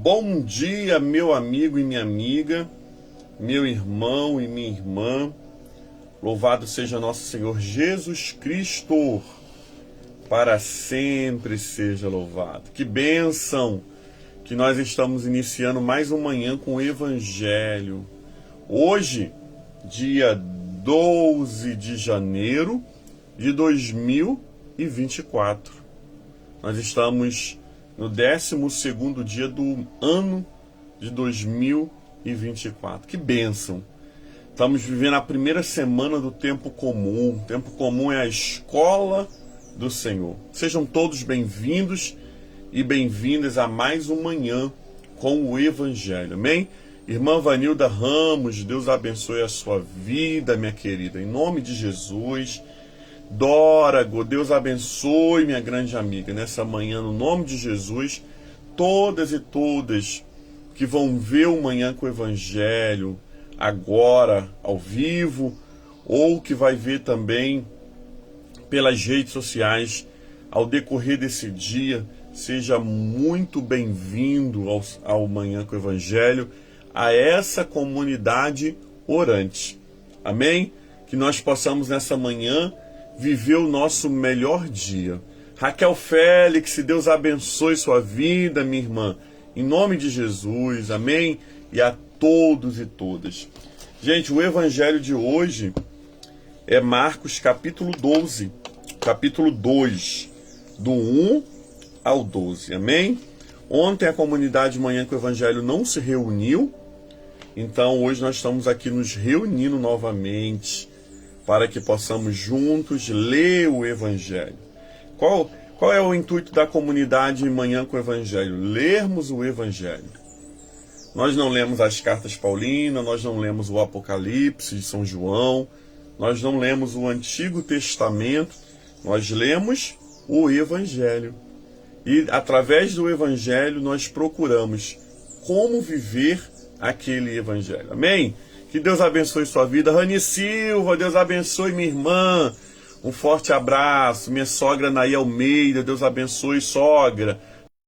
Bom dia, meu amigo e minha amiga, meu irmão e minha irmã. Louvado seja nosso Senhor Jesus Cristo, para sempre seja louvado. Que bênção que nós estamos iniciando mais uma manhã com o Evangelho. Hoje, dia 12 de janeiro de 2024. Nós estamos no 12º dia do ano de 2024. Que bênção! Estamos vivendo a primeira semana do tempo comum. O tempo comum é a escola do Senhor. Sejam todos bem-vindos e bem-vindas a mais uma manhã com o Evangelho. Amém? Irmã Vanilda Ramos, Deus abençoe a sua vida, minha querida. Em nome de Jesus. Dórago, Deus abençoe, minha grande amiga, nessa manhã, no nome de Jesus. Todas e todas que vão ver o Manhã com o Evangelho agora, ao vivo, ou que vai ver também pelas redes sociais ao decorrer desse dia, seja muito bem-vindo ao Manhã com o Evangelho, a essa comunidade orante. Amém? Que nós possamos nessa manhã viver o nosso melhor dia. Raquel Félix, Deus abençoe sua vida, minha irmã. Em nome de Jesus, amém? E a todos e todas. Gente, o evangelho de hoje é Marcos capítulo 12, capítulo 2, do 1 ao 12, amém? Ontem a comunidade Manhã com o Evangelho não se reuniu, então hoje nós estamos aqui nos reunindo novamente, para que possamos juntos ler o Evangelho. Qual é o intuito da comunidade Manhã com o Evangelho? Lermos o Evangelho. Nós não lemos as cartas paulinas, nós não lemos o Apocalipse de São João, nós não lemos o Antigo Testamento, nós lemos o Evangelho. E através do Evangelho nós procuramos como viver aquele Evangelho. Amém? Que Deus abençoe sua vida. Rani Silva, Deus abençoe minha irmã. Um forte abraço. Minha sogra Naí Almeida, Deus abençoe, sogra.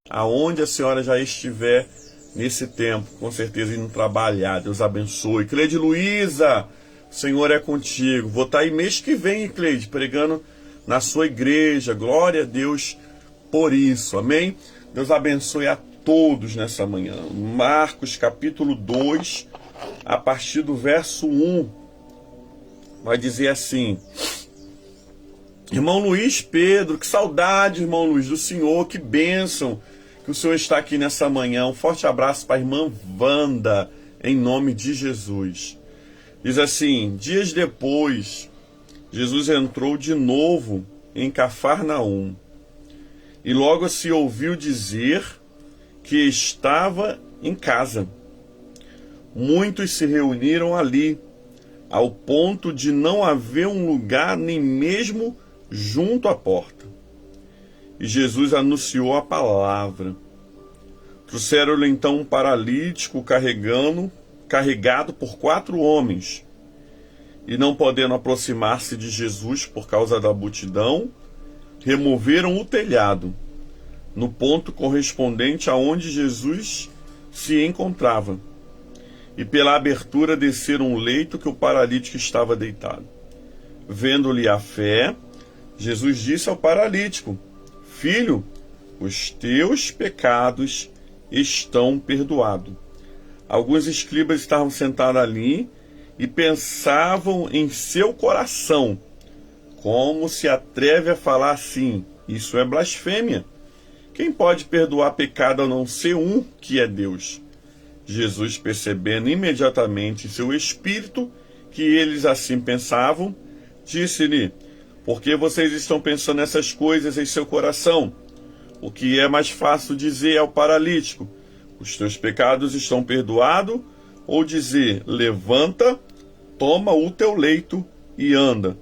Aonde a senhora já estiver nesse tempo, com certeza indo trabalhar, Deus abençoe. Cleide Luiza, o Senhor é contigo. Vou estar aí mês que vem, Cleide, pregando na sua igreja. Glória a Deus por isso. Amém? Deus abençoe a todos nessa manhã. Marcos capítulo 2, a partir do verso 1, vai dizer assim: irmão Luiz Pedro, que saudade, irmão Luiz, do senhor, que bênção que o senhor está aqui nessa manhã. Um forte abraço para a irmã Wanda, em nome de Jesus. Diz assim: dias depois, Jesus entrou de novo em Cafarnaum, e logo se ouviu dizer que estava em casa. Muitos se reuniram ali, ao ponto de não haver um lugar nem mesmo junto à porta. E Jesus anunciou a palavra. Trouxeram-lhe então um paralítico carregado por 4 homens. E não podendo aproximar-se de Jesus por causa da multidão, removeram o telhado, no ponto correspondente aonde Jesus se encontrava. E pela abertura desceram um leito que o paralítico estava deitado. Vendo-lhe a fé, Jesus disse ao paralítico: filho, os teus pecados estão perdoados. Alguns escribas estavam sentados ali e pensavam em seu coração: como se atreve a falar assim? Isso é blasfêmia. Quem pode perdoar pecado a não ser um, que é Deus? Jesus, percebendo imediatamente em seu espírito que eles assim pensavam, disse-lhe: por que vocês estão pensando essas coisas em seu coração? O que é mais fácil dizer ao paralítico: os teus pecados estão perdoados, ou dizer: levanta, toma o teu leito e anda?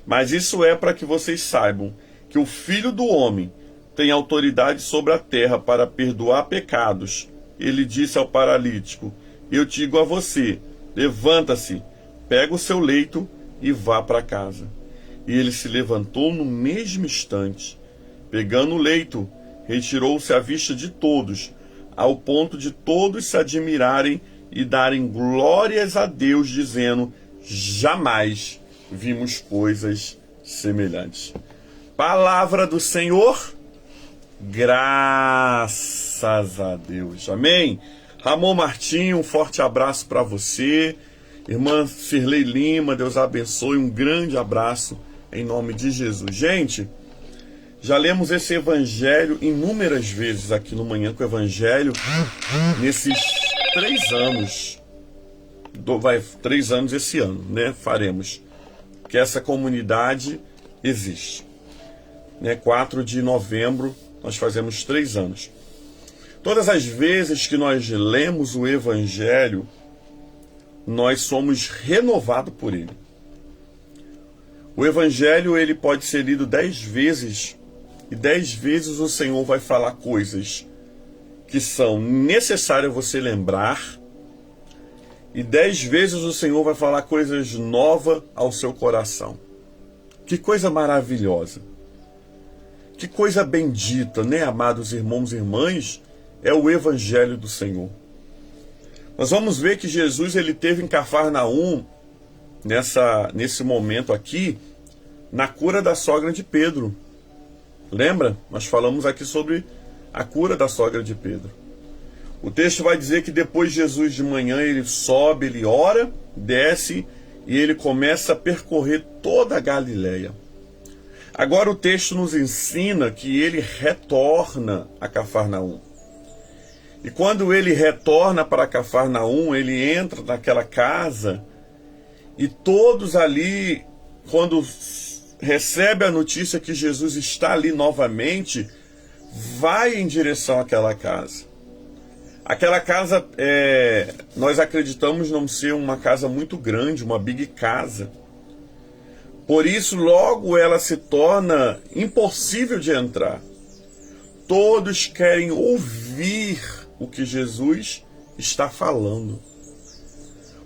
Mas isso é para que vocês saibam que o Filho do Homem tem autoridade sobre a terra para perdoar pecados. Ele disse ao paralítico: eu digo a você, levanta-se, pega o seu leito e vá para casa. E ele se levantou no mesmo instante. Pegando o leito, retirou-se à vista de todos, ao ponto de todos se admirarem e darem glórias a Deus, dizendo: jamais vimos coisas semelhantes. Palavra do Senhor, graças a Deus. Amém? Ramon Martinho, um forte abraço para você. Irmã Cirlei Lima, Deus abençoe, um grande abraço em nome de Jesus. Gente, já lemos esse evangelho inúmeras vezes aqui no Manhã com o Evangelho, nesses 3 anos, 3 anos esse ano, né? Faremos, que essa comunidade existe. 4 de novembro, nós fazemos 3 anos. Todas as vezes que nós lemos o Evangelho, nós somos renovados por ele. O Evangelho, ele pode ser lido 10 vezes, e 10 vezes o Senhor vai falar coisas que são necessárias você lembrar, e 10 vezes o Senhor vai falar coisas novas ao seu coração. Que coisa maravilhosa! Que coisa bendita, né, amados irmãos e irmãs? É o Evangelho do Senhor. Nós vamos ver que Jesus, ele teve em Cafarnaum, nesse momento aqui, na cura da sogra de Pedro. Lembra? Nós falamos aqui sobre a cura da sogra de Pedro. O texto vai dizer que depois Jesus de manhã, ele sobe, ele ora, desce e ele começa a percorrer toda a Galileia. Agora o texto nos ensina que ele retorna a Cafarnaum. E quando ele retorna para Cafarnaum, ele entra naquela casa e todos ali, quando recebe a notícia que Jesus está ali novamente, vai em direção àquela casa. Aquela casa, nós acreditamos não ser uma casa muito grande, uma big casa. Por isso, logo ela se torna impossível de entrar. Todos querem ouvir o que Jesus está falando.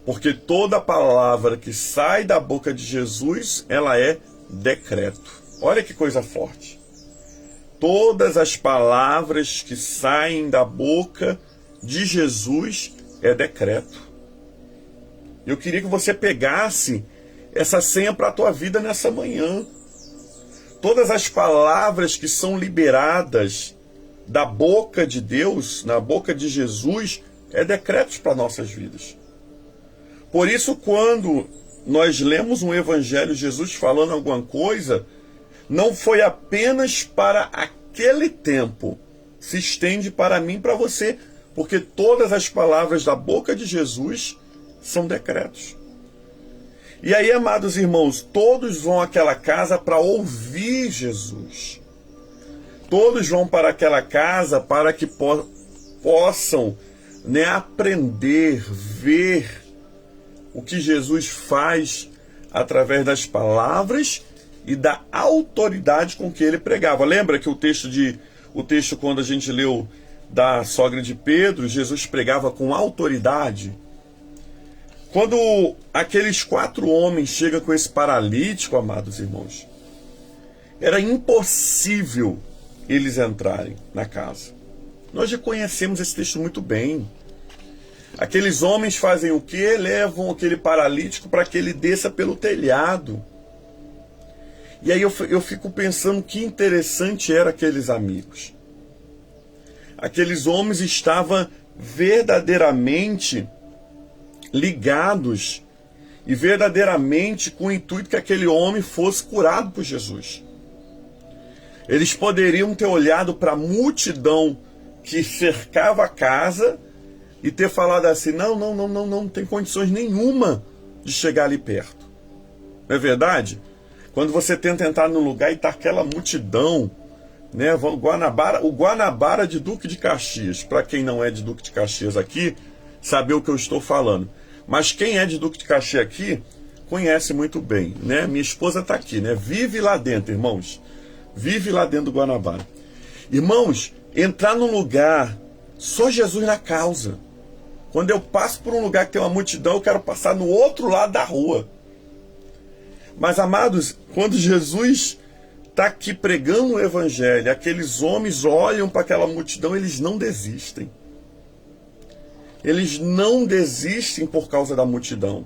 Porque toda palavra que sai da boca de Jesus, ela é decreto. Olha que coisa forte. Todas as palavras que saem da boca de Jesus é decreto. Eu queria que você pegasse essa senha para a tua vida nessa manhã. Todas as palavras que são liberadas da boca de Deus, na boca de Jesus, é decretos para nossas vidas. Por isso, quando nós lemos um evangelho, Jesus falando alguma coisa, não foi apenas para aquele tempo, se estende para mim e para você, porque todas as palavras da boca de Jesus são decretos. E aí, amados irmãos, todos vão àquela casa para ouvir Jesus. Todos vão para aquela casa para que possam, aprender, ver o que Jesus faz através das palavras e da autoridade com que ele pregava. Lembra que o texto quando a gente leu da sogra de Pedro, Jesus pregava com autoridade? Quando aqueles 4 homens chegam com esse paralítico, amados irmãos, era impossível eles entrarem na casa. Nós já conhecemos esse texto muito bem. Aqueles homens fazem o quê? Levam aquele paralítico para que ele desça pelo telhado. E aí eu fico pensando que interessante eram aqueles amigos. Aqueles homens estavam verdadeiramente ligados e verdadeiramente com o intuito que aquele homem fosse curado por Jesus. Eles poderiam ter olhado para a multidão que cercava a casa e ter falado assim: não tem condições nenhuma de chegar ali perto. Não é verdade? Quando você tenta entrar num lugar e está aquela multidão, o Guanabara de Duque de Caxias, para quem não é de Duque de Caxias aqui, saber o que eu estou falando. Mas quem é de Duque de Caxias aqui, conhece muito bem, né? Minha esposa está aqui, né? Vive lá dentro, irmãos. Vive lá dentro do Guanabara. Irmãos, entrar num lugar, só Jesus na causa. Quando eu passo por um lugar que tem uma multidão, eu quero passar no outro lado da rua. Mas, amados, quando Jesus está aqui pregando o evangelho, aqueles homens olham para aquela multidão, eles não desistem. Eles não desistem por causa da multidão.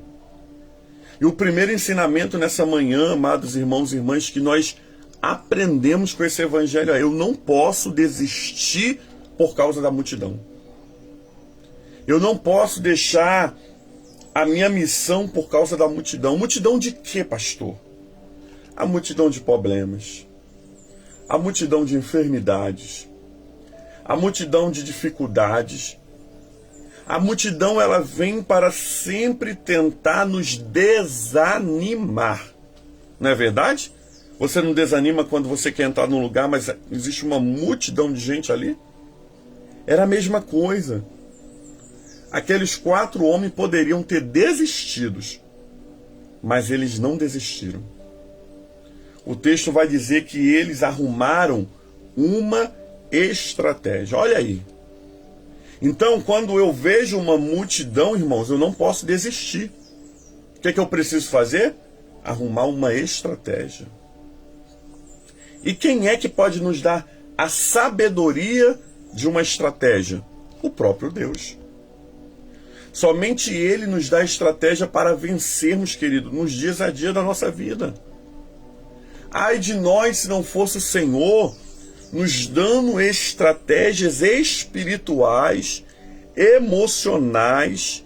E o primeiro ensinamento nessa manhã, amados irmãos e irmãs, que nós aprendemos com esse evangelho é: eu não posso desistir por causa da multidão. Eu não posso deixar a minha missão por causa da multidão. Multidão de quê, pastor? A multidão de problemas, a multidão de enfermidades, a multidão de dificuldades. A multidão, ela vem para sempre tentar nos desanimar. Não é verdade? Você não desanima quando você quer entrar num lugar, mas existe uma multidão de gente ali? Era a mesma coisa. Aqueles 4 homens poderiam ter desistido, mas eles não desistiram. O texto vai dizer que eles arrumaram uma estratégia. Olha aí. Então, quando eu vejo uma multidão, irmãos, eu não posso desistir. O que é que eu preciso fazer? Arrumar uma estratégia. E quem é que pode nos dar a sabedoria de uma estratégia? O próprio Deus. Somente Ele nos dá a estratégia para vencermos, querido, nos dias a dia da nossa vida. Ai de nós se não fosse o Senhor nos dando estratégias espirituais, emocionais.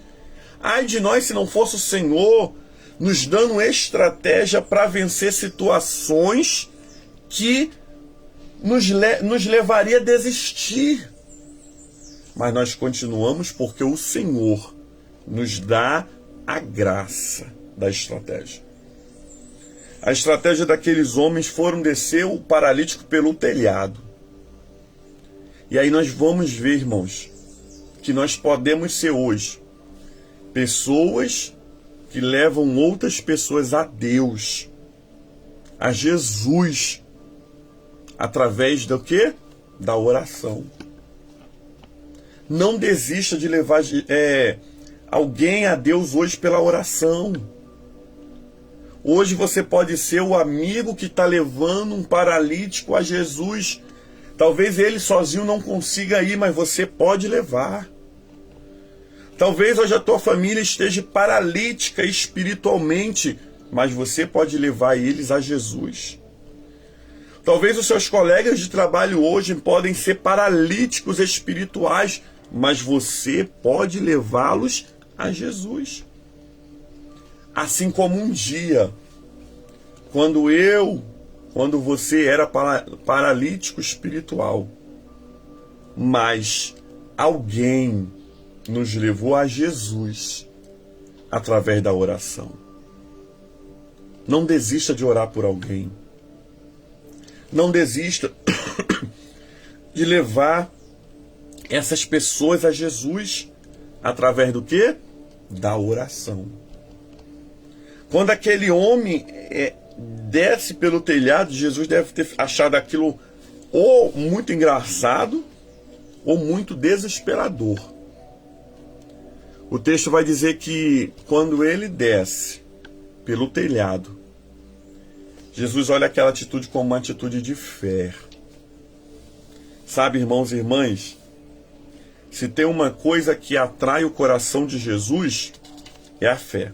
Ai de nós se não fosse o Senhor nos dando estratégia para vencer situações que nos levaria a desistir. Mas nós continuamos porque o Senhor nos dá a graça da estratégia. A estratégia daqueles homens foram descer o paralítico pelo telhado. E aí nós vamos ver, irmãos, que nós podemos ser hoje pessoas que levam outras pessoas a Deus, a Jesus, através do quê? Da oração. Não desista de levar alguém a Deus hoje pela oração. Hoje você pode ser o amigo que está levando um paralítico a Jesus. Talvez ele sozinho não consiga ir, mas você pode levar. Talvez hoje a tua família esteja paralítica espiritualmente, mas você pode levar eles a Jesus. Talvez os seus colegas de trabalho hoje podem ser paralíticos espirituais, mas você pode levá-los a Jesus. Assim como um dia, quando você era paralítico espiritual, mas alguém nos levou a Jesus através da oração. Não desista de orar por alguém. Não desista de levar essas pessoas a Jesus através do quê? Da oração. Quando aquele homem desce pelo telhado, Jesus deve ter achado aquilo ou muito engraçado ou muito desesperador. O texto vai dizer que quando ele desce pelo telhado, Jesus olha aquela atitude como uma atitude de fé. Sabe, irmãos e irmãs, se tem uma coisa que atrai o coração de Jesus, é a fé.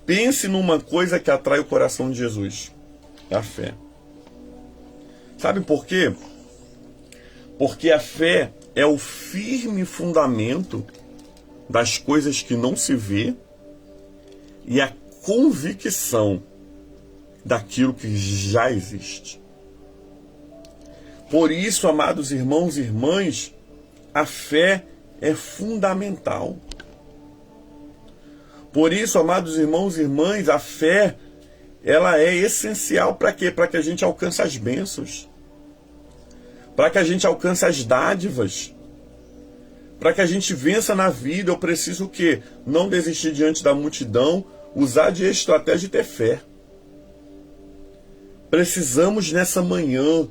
Pense numa coisa que atrai o coração de Jesus, é a fé. Sabe por quê? Porque a fé é o firme fundamento das coisas que não se vê e a convicção daquilo que já existe. Por isso, amados irmãos e irmãs, a fé é fundamental. Por isso, amados irmãos e irmãs, a fé, ela é essencial para quê? Para que a gente alcance as bênçãos. Para que a gente alcance as dádivas. Para que a gente vença na vida, eu preciso o quê? Não desistir diante da multidão, usar de estratégia e ter fé. Precisamos nessa manhã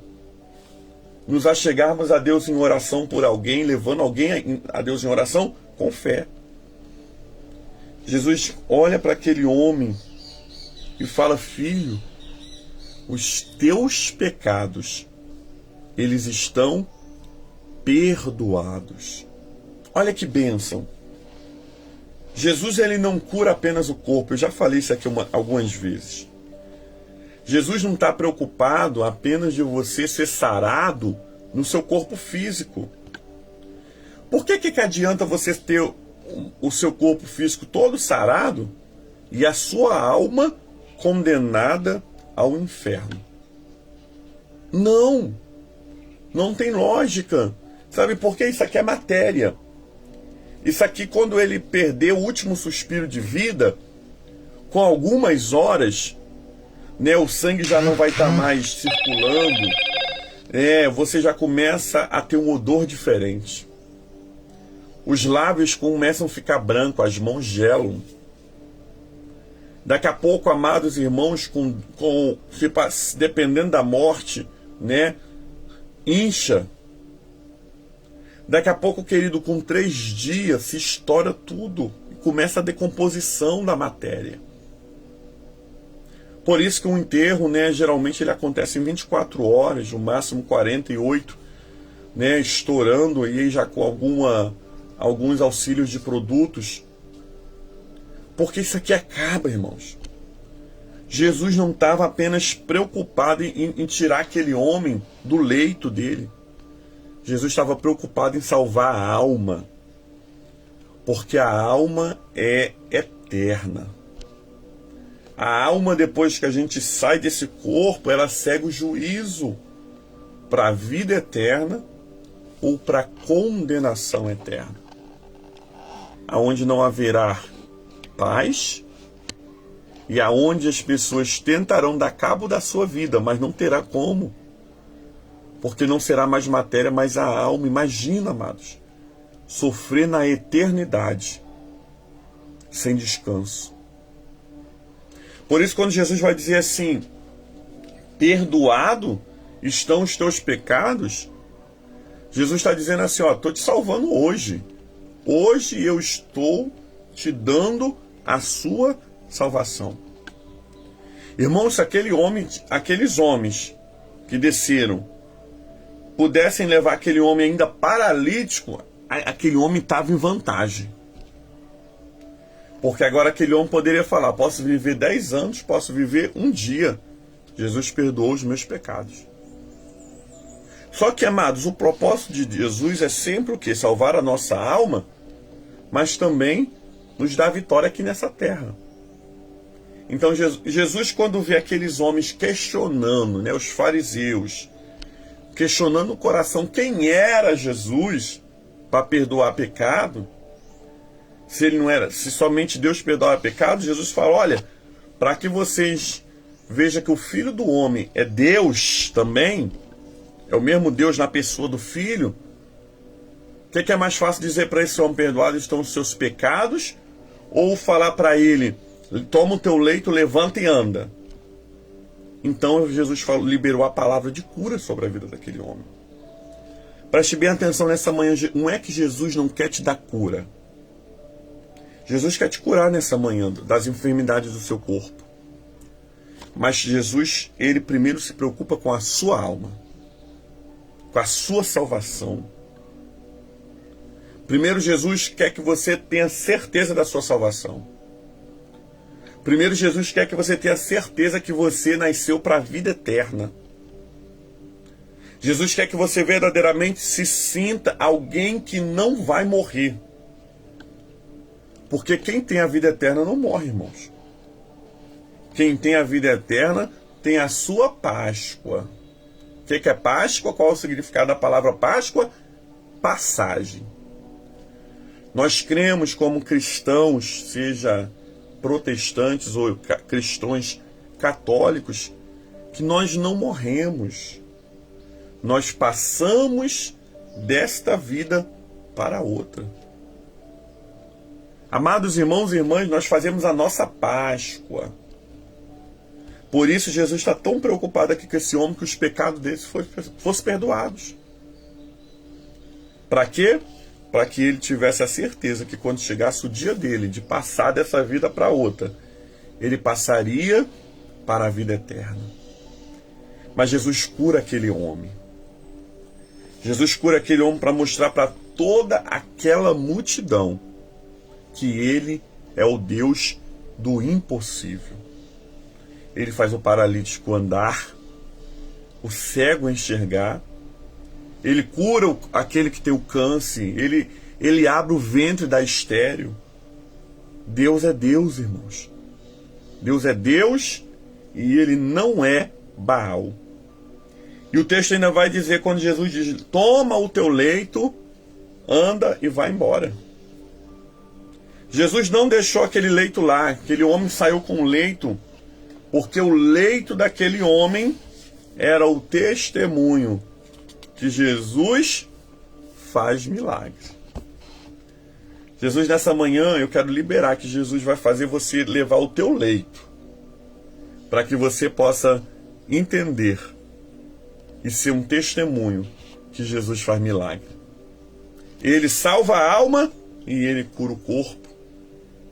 nos achegarmos a Deus em oração por alguém, levando alguém a Deus em oração com fé. Jesus olha para aquele homem e fala: filho, os teus pecados, eles estão perdoados. Olha que bênção. Jesus, ele não cura apenas o corpo. Eu já falei isso aqui algumas vezes. Jesus não está preocupado apenas de você ser sarado no seu corpo físico. Por que adianta você ter o seu corpo físico todo sarado e a sua alma condenada ao inferno? Não tem lógica. Sabe por quê? Isso aqui é matéria. Isso aqui, quando ele perder o último suspiro de vida, com algumas horas, né, o sangue já não vai estar mais circulando, você já começa a ter um odor diferente. Os lábios começam a ficar brancos, as mãos gelam. Daqui a pouco, amados irmãos, dependendo da morte, né, incha. Daqui a pouco, querido, com 3 dias se estoura tudo e começa a decomposição da matéria. Por isso que o enterro, né, geralmente ele acontece em 24 horas, no máximo 48, né, estourando aí já com alguns auxílios de produtos. Porque isso aqui acaba, irmãos. Jesus não estava apenas preocupado em tirar aquele homem do leito dele. Jesus estava preocupado em salvar a alma, porque a alma é eterna. A alma, depois que a gente sai desse corpo, ela segue o juízo para a vida eterna ou para a condenação eterna, aonde não haverá paz e aonde as pessoas tentarão dar cabo da sua vida, mas não terá como. Porque não será mais matéria, mas a alma. Imagina, amados, sofrer na eternidade, sem descanso. Por isso, quando Jesus vai dizer assim, perdoado estão os teus pecados, Jesus está dizendo assim, estou te salvando hoje. Hoje eu estou te dando a sua salvação. Irmãos, se aqueles homens que desceram pudessem levar aquele homem ainda paralítico, aquele homem estava em vantagem. Porque agora aquele homem poderia falar, posso viver 10 anos, posso viver um dia. Jesus perdoou os meus pecados. Só que, amados, o propósito de Jesus é sempre o quê? Salvar a nossa alma, mas também nos dar vitória aqui nessa terra. Então Jesus, quando vê aqueles homens questionando, né, os fariseus, questionando no coração quem era Jesus para perdoar pecado, se ele não era, se somente Deus perdoava pecado, Jesus fala, olha, para que vocês vejam que o Filho do Homem é Deus também, é o mesmo Deus na pessoa do Filho, o que é mais fácil dizer para esse homem, perdoados estão os seus pecados, ou falar para ele, toma o teu leito, levanta e anda? Então Jesus liberou a palavra de cura sobre a vida daquele homem. Preste bem atenção nessa manhã. Não é que Jesus não quer te dar cura. Jesus quer te curar nessa manhã das enfermidades do seu corpo. Mas Jesus, ele primeiro se preocupa com a sua alma, com a sua salvação. Primeiro, Jesus quer que você tenha certeza da sua salvação. Primeiro, Jesus quer que você tenha certeza que você nasceu para a vida eterna. Jesus quer que você verdadeiramente se sinta alguém que não vai morrer. Porque quem tem a vida eterna não morre, irmãos. Quem tem a vida eterna tem a sua Páscoa. O que é Páscoa? Qual é o significado da palavra Páscoa? Passagem. Nós cremos como cristãos, seja protestantes ou cristãos católicos, que nós não morremos. Nós passamos desta vida para outra. Amados irmãos e irmãs, nós fazemos a nossa Páscoa. Por isso Jesus está tão preocupado aqui com esse homem, que os pecados dele fossem perdoados. Para quê? Para que ele tivesse a certeza que quando chegasse o dia dele de passar dessa vida para outra, ele passaria para a vida eterna. Mas Jesus cura aquele homem. Jesus cura aquele homem para mostrar para toda aquela multidão que Ele é o Deus do impossível. Ele faz o paralítico andar, o cego enxergar, Ele cura aquele que tem o câncer, ele abre o ventre da estéril. Deus é Deus, irmãos. Deus é Deus e Ele não é Baal. E o texto ainda vai dizer, quando Jesus diz, toma o teu leito, anda e vai embora. Jesus não deixou aquele leito lá, aquele homem saiu com o leito, porque o leito daquele homem era o testemunho que Jesus faz milagres. Jesus, nessa manhã, eu quero liberar que Jesus vai fazer você levar o teu leito, para que você possa entender e ser um testemunho que Jesus faz milagre. Ele salva a alma e Ele cura o corpo,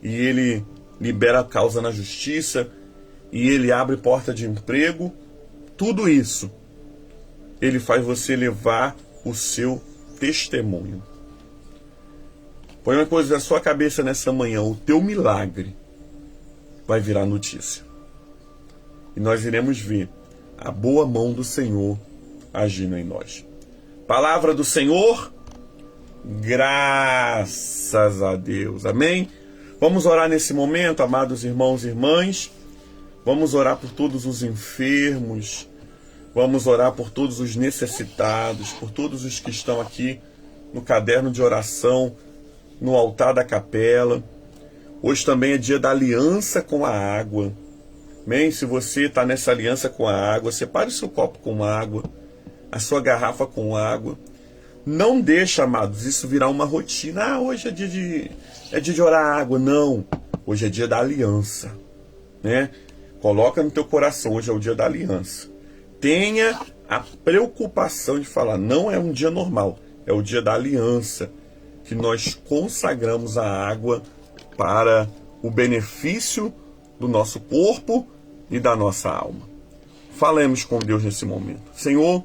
e Ele libera a causa na justiça, e Ele abre porta de emprego. Tudo isso Ele faz você levar o seu testemunho. Põe uma coisa na sua cabeça nessa manhã, o teu milagre vai virar notícia. E nós iremos ver a boa mão do Senhor agindo em nós. Palavra do Senhor, graças a Deus. Amém? Vamos orar nesse momento, amados irmãos e irmãs. Vamos orar por todos os enfermos. Vamos orar por todos os necessitados, por todos os que estão aqui no caderno de oração, no altar da capela. Hoje também é dia da aliança com a água. Amém? Se você está nessa aliança com a água, separe o seu copo com água, a sua garrafa com água. Não deixa, amados, isso virar uma rotina. Ah, hoje é dia de orar água. Não. Hoje é dia da aliança. Né? Coloca no teu coração, hoje é o dia da aliança. Tenha a preocupação de falar, não é um dia normal, é o dia da aliança, que nós consagramos a água para o benefício do nosso corpo e da nossa alma. Falemos com Deus nesse momento. Senhor,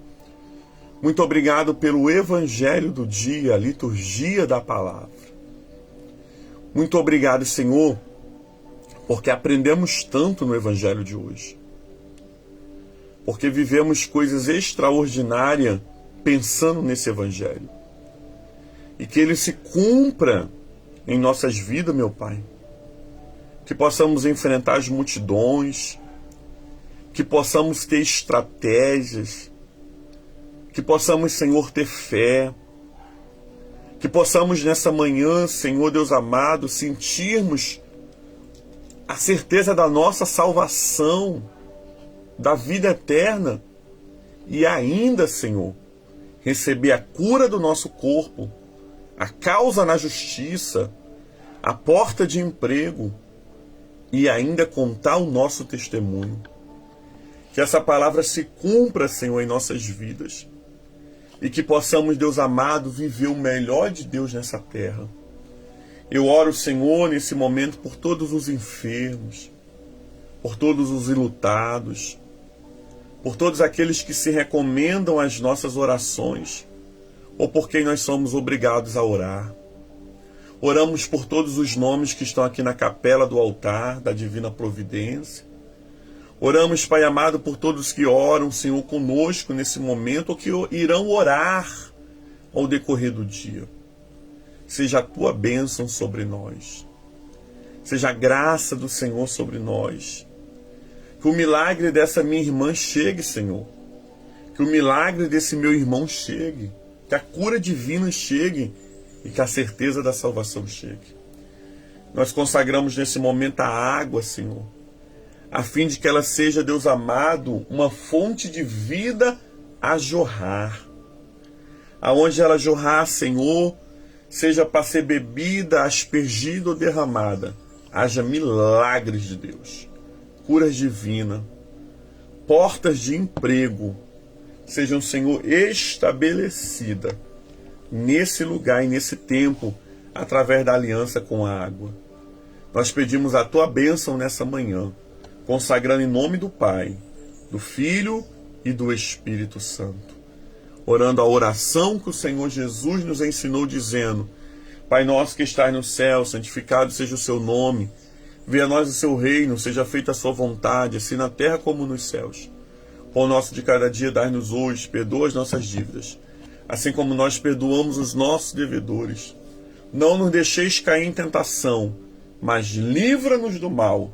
muito obrigado pelo evangelho do dia, a liturgia da palavra. Muito obrigado, Senhor, porque aprendemos tanto no evangelho de hoje. Porque vivemos coisas extraordinárias pensando nesse evangelho. E que ele se cumpra em nossas vidas, meu Pai. Que possamos enfrentar as multidões, que possamos ter estratégias, que possamos, Senhor, ter fé, que possamos nessa manhã, Senhor Deus amado, sentirmos a certeza da nossa salvação, da vida eterna, e ainda, Senhor, receber a cura do nosso corpo, a causa na justiça, a porta de emprego, e ainda contar o nosso testemunho. Que essa palavra se cumpra, Senhor, em nossas vidas. E que possamos, Deus amado, viver o melhor de Deus nessa terra. Eu oro, Senhor, nesse momento por todos os enfermos, por todos os enlutados, por todos aqueles que se recomendam às nossas orações, ou por quem nós somos obrigados a orar. Oramos por todos os nomes que estão aqui na capela do altar da Divina Providência. Oramos, Pai amado, por todos que oram, Senhor, conosco nesse momento, ou que irão orar ao decorrer do dia. Seja a tua bênção sobre nós. Seja a graça do Senhor sobre nós. Que o milagre dessa minha irmã chegue, Senhor. Que o milagre desse meu irmão chegue. Que a cura divina chegue. E que a certeza da salvação chegue. Nós consagramos nesse momento a água, Senhor, a fim de que ela seja, Deus amado, uma fonte de vida a jorrar. Aonde ela jorrar, Senhor, seja para ser bebida, aspergida ou derramada, haja milagres de Deus, curas divinas, portas de emprego, sejam, Senhor, estabelecidas nesse lugar e nesse tempo, através da aliança com a água. Nós pedimos a tua bênção nessa manhã, consagrando em nome do Pai, do Filho e do Espírito Santo. orando a oração que o Senhor Jesus nos ensinou, dizendo: Pai nosso que estás no céu, santificado seja o seu nome. Venha a nós o seu reino, seja feita a sua vontade, assim na terra como nos céus. O pão nosso de cada dia dai-nos hoje, perdoa as nossas dívidas, assim como nós perdoamos os nossos devedores. Não nos deixeis cair em tentação, mas livra-nos do mal,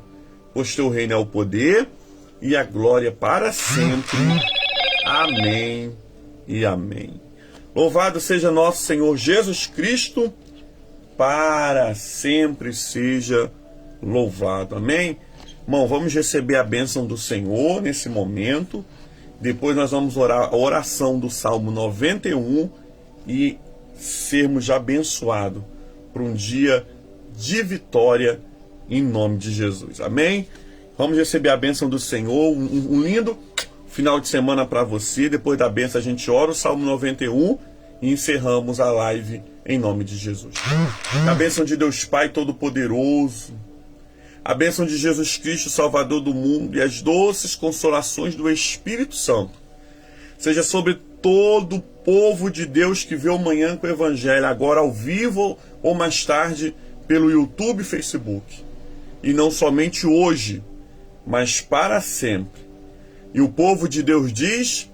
pois teu reino é o poder e a glória para sempre. Amém e amém. Louvado seja nosso Senhor Jesus Cristo, para sempre seja louvado. Amém? Irmão, vamos receber a bênção do Senhor nesse momento. Depois nós vamos orar a oração do Salmo 91 e sermos abençoados por um dia de vitória em nome de Jesus. Amém? Vamos receber a bênção do Senhor. Um lindo final de semana para você. Depois da bênção a gente ora o Salmo 91 e encerramos a live em nome de Jesus. A bênção de Deus Pai Todo-Poderoso, a bênção de Jesus Cristo, Salvador do mundo, e as doces consolações do Espírito Santo seja sobre todo o povo de Deus que vê o Manhã com o Evangelho, agora ao vivo ou mais tarde pelo YouTube e Facebook. E não somente hoje, mas para sempre. E o povo de Deus diz: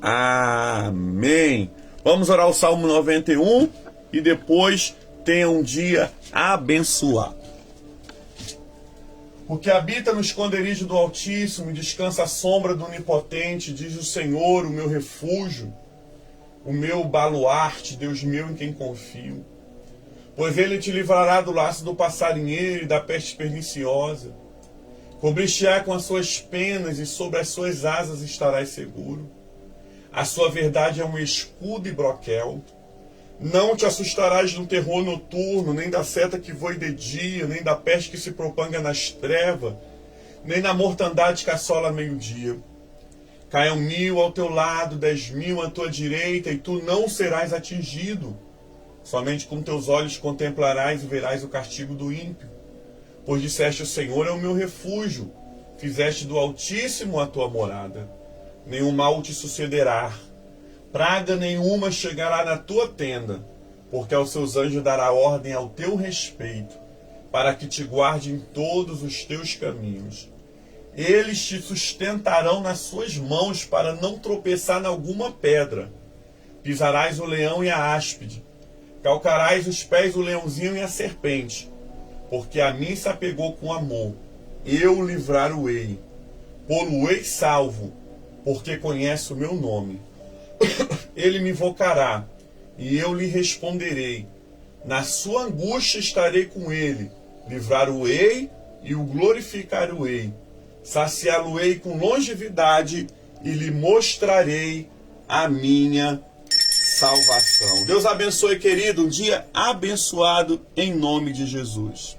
Amém. Vamos orar o Salmo 91 e depois tenha um dia abençoado. O que habita no esconderijo do Altíssimo e descansa à sombra do Onipotente, diz o Senhor, o meu refúgio, o meu baluarte, Deus meu em quem confio. Pois ele te livrará do laço do passarinheiro e da peste perniciosa. Cobrir-te-á com as suas penas e sobre as suas asas estarás seguro. A sua verdade é um escudo e broquel. Não te assustarás do terror noturno, nem da seta que voe de dia, nem da peste que se propanga nas trevas, nem da mortandade que assola a meio-dia. Caiam 1000 ao teu lado, 10.000 à tua direita, e tu não serás atingido. Somente com teus olhos contemplarás e verás o castigo do ímpio. Pois disseste: o Senhor é o meu refúgio, fizeste do Altíssimo a tua morada. Nenhum mal te sucederá, praga nenhuma chegará na tua tenda, porque aos seus anjos dará ordem ao teu respeito, para que te guarde em todos os teus caminhos. Eles te sustentarão nas suas mãos, para não tropeçar em alguma pedra. Pisarás o leão e a áspide, calcarás os pés o leãozinho e a serpente, porque a mim se apegou com amor, eu livrar-o-ei, pô-lo-ei salvo, porque conhece o meu nome. Ele me invocará, e eu lhe responderei. Na sua angústia estarei com ele, livrar-o-ei e o glorificar-o-ei. Saciá-lo-ei com longevidade e lhe mostrarei a minha salvação. Deus abençoe, querido, um dia abençoado em nome de Jesus.